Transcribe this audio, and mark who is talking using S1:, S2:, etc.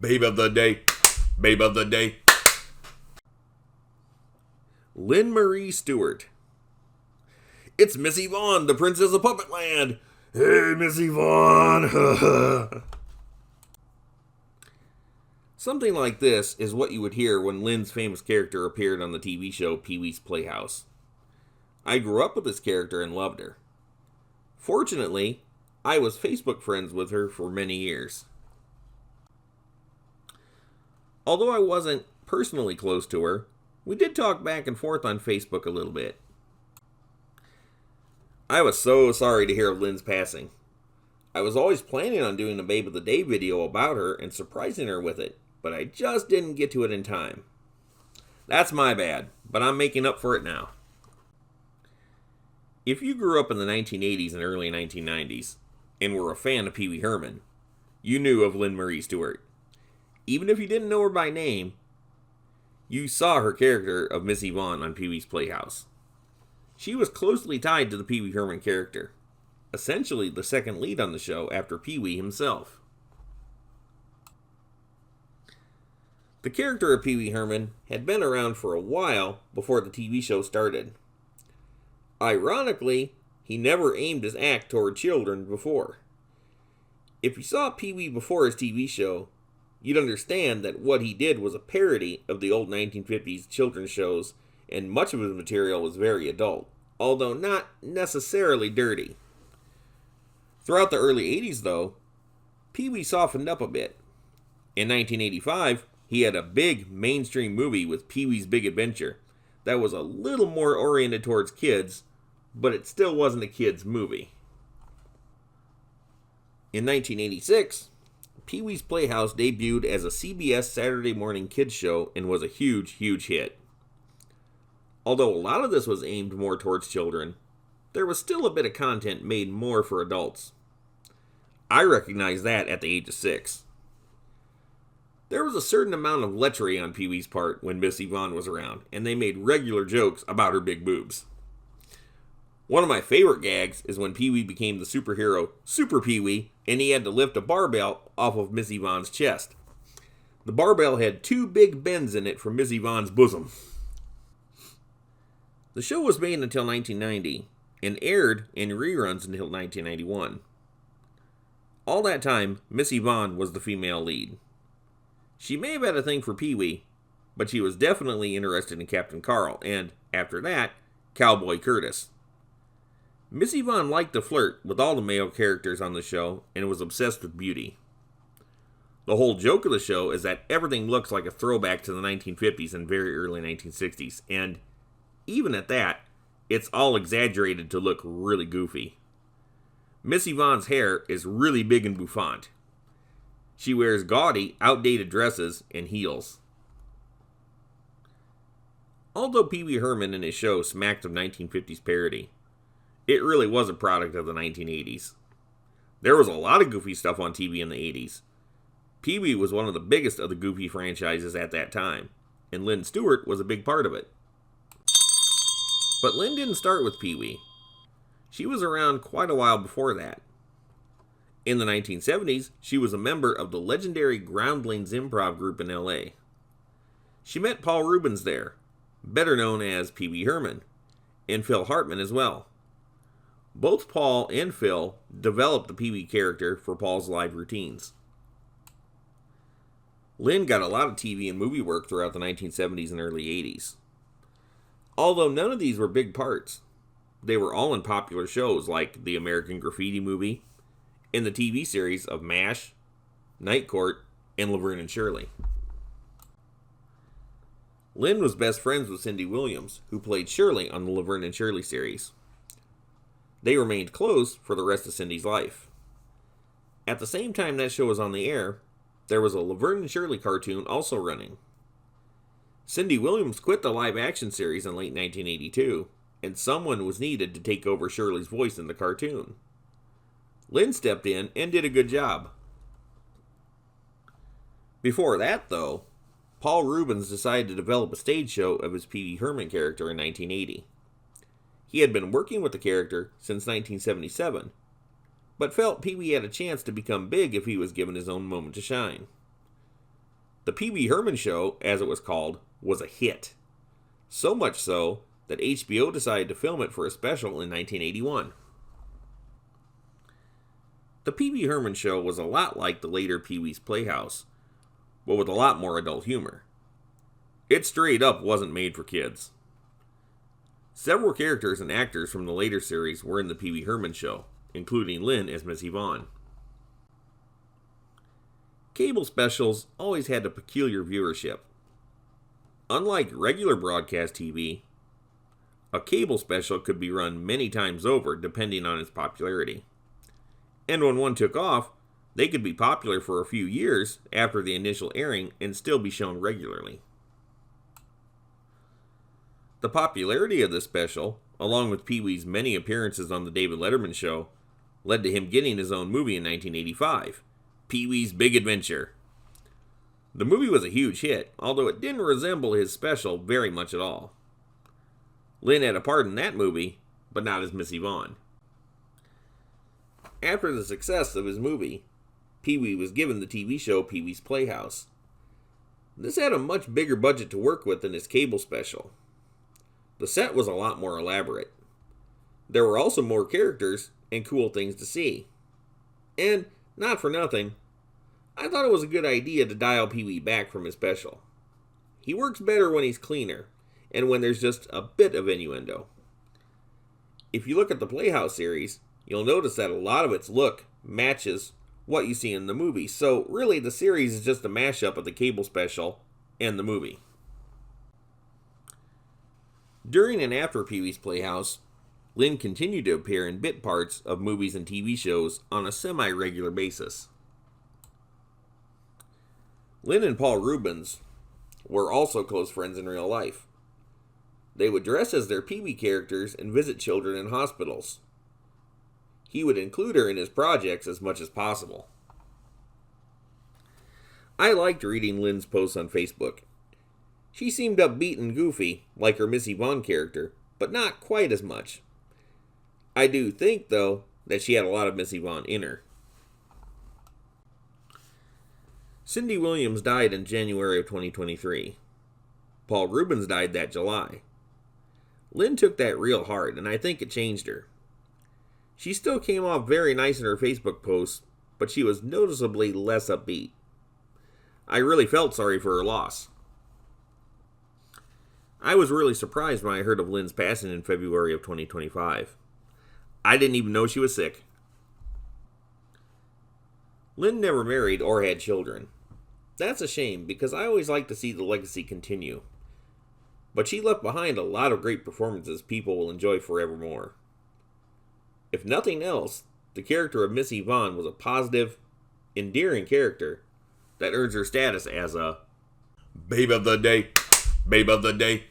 S1: Babe of the day. Babe of the day. Lynne Marie Stewart. It's Miss Yvonne, the Princess of Puppet Land. Hey, Miss Yvonne. Something like this is what you would hear when Lynne's famous character appeared on the TV show Pee-wee's Playhouse. I grew up with this character and loved her. Fortunately, I was Facebook friends with her for many years. Although I wasn't personally close to her, we did talk back and forth on Facebook a little bit. I was so sorry to hear of Lynne's passing. I was always planning on doing a Babe of the Day video about her and surprising her with it, but I just didn't get to it in time. That's my bad, but I'm making up for it now. If you grew up in the 1980s and early 1990s, and were a fan of Pee Wee Herman, you knew of Lynne Marie Stewart. Even if you didn't know her by name, you saw her character of Miss Yvonne on Pee Wee's Playhouse. She was closely tied to the Pee Wee Herman character, essentially the second lead on the show after Pee Wee himself. The character of Pee Wee Herman had been around for a while before the TV show started. Ironically, he never aimed his act toward children before. If you saw Pee Wee before his TV show, you'd understand that what he did was a parody of the old 1950s children's shows, and much of his material was very adult, although not necessarily dirty. Throughout the early 80s, though, Pee Wee softened up a bit. In 1985, he had a big mainstream movie with Pee Wee's Big Adventure that was a little more oriented towards kids, but it still wasn't a kids' movie. In 1986, Pee Wee's Playhouse debuted as a CBS Saturday morning kids show and was a huge, huge hit. Although a lot of this was aimed more towards children, there was still a bit of content made more for adults. I recognized that at the age of 6. There was a certain amount of lechery on Pee Wee's part when Miss Yvonne was around, and they made regular jokes about her big boobs. One of my favorite gags is when Pee Wee became the superhero Super Pee Wee, and he had to lift a barbell off of Miss Yvonne's chest. The barbell had 2 big bends in it from Miss Yvonne's bosom. The show was made until 1990, and aired in reruns until 1991. All that time, Miss Yvonne was the female lead. She may have had a thing for Pee Wee, but she was definitely interested in Captain Carl, and, after that, Cowboy Curtis. Miss Yvonne liked to flirt with all the male characters on the show, and was obsessed with beauty. The whole joke of the show is that everything looks like a throwback to the 1950s and very early 1960s, and, even at that, it's all exaggerated to look really goofy. Miss Yvonne's hair is really big and bouffant. She wears gaudy, outdated dresses and heels. Although Pee Wee Herman and his show smacked of 1950s parody, it really was a product of the 1980s. There was a lot of goofy stuff on TV in the 80s. Pee Wee was one of the biggest of the goofy franchises at that time, and Lynne Stewart was a big part of it. But Lynne didn't start with Pee Wee. She was around quite a while before that. In the 1970s, she was a member of the legendary Groundlings improv group in LA. She met Paul Reubens there, better known as Pee Wee Herman, and Phil Hartman as well. Both Paul and Phil developed the Pee Wee character for Paul's live routines. Lynne got a lot of TV and movie work throughout the 1970s and early 80s. Although none of these were big parts, they were all in popular shows like the American Graffiti movie, and the TV series of MASH, Night Court, and Laverne and Shirley. Lynne was best friends with Cindy Williams, who played Shirley on the Laverne and Shirley series. They remained close for the rest of Cindy's life. At the same time that show was on the air, there was a Laverne and Shirley cartoon also running. Cindy Williams quit the live-action series in late 1982, and someone was needed to take over Shirley's voice in the cartoon. Lynne stepped in and did a good job. Before that, though, Paul Reubens decided to develop a stage show of his Pee Wee Herman character in 1980. He had been working with the character since 1977, but felt Pee Wee had a chance to become big if he was given his own moment to shine. The Pee Wee Herman Show, as it was called, was a hit. So much so that HBO decided to film it for a special in 1981. The Pee Wee Herman Show was a lot like the later Pee Wee's Playhouse, but with a lot more adult humor. It straight up wasn't made for kids. Several characters and actors from the later series were in the Pee Wee Herman Show, including Lynne as Miss Yvonne. Cable specials always had a peculiar viewership. Unlike regular broadcast TV, a cable special could be run many times over depending on its popularity. And when one took off, they could be popular for a few years after the initial airing and still be shown regularly. The popularity of this special, along with Pee Wee's many appearances on the David Letterman Show, led to him getting his own movie in 1985, Pee Wee's Big Adventure. The movie was a huge hit, although it didn't resemble his special very much at all. Lynne had a part in that movie, but not as Miss Yvonne. After the success of his movie, Pee Wee was given the TV show Pee Wee's Playhouse. This had a much bigger budget to work with than his cable special. The set was a lot more elaborate. There were also more characters and cool things to see. And, not for nothing, I thought it was a good idea to dial Pee Wee back from his special. He works better when he's cleaner, and when there's just a bit of innuendo. If you look at the Playhouse series, you'll notice that a lot of its look matches what you see in the movie, so really the series is just a mashup of the cable special and the movie. During and after Pee Wee's Playhouse, Lynne continued to appear in bit parts of movies and TV shows on a semi-regular basis. Lynne and Paul Reubens were also close friends in real life. They would dress as their Pee Wee characters and visit children in hospitals. He would include her in his projects as much as possible. I liked reading Lynne's posts on Facebook. She seemed upbeat and goofy, like her Miss Yvonne character, but not quite as much. I do think, though, that she had a lot of Miss Yvonne in her. Cindy Williams died in January of 2023. Paul Reubens died that July. Lynne took that real hard, and I think it changed her. She still came off very nice in her Facebook posts, but she was noticeably less upbeat. I really felt sorry for her loss. I was really surprised when I heard of Lynne's passing in February of 2025. I didn't even know she was sick. Lynne never married or had children. That's a shame because I always like to see the legacy continue. But she left behind a lot of great performances people will enjoy forevermore. If nothing else, the character of Miss Yvonne was a positive, endearing character that earns her status as a Babe of the Day. Babe of the Day.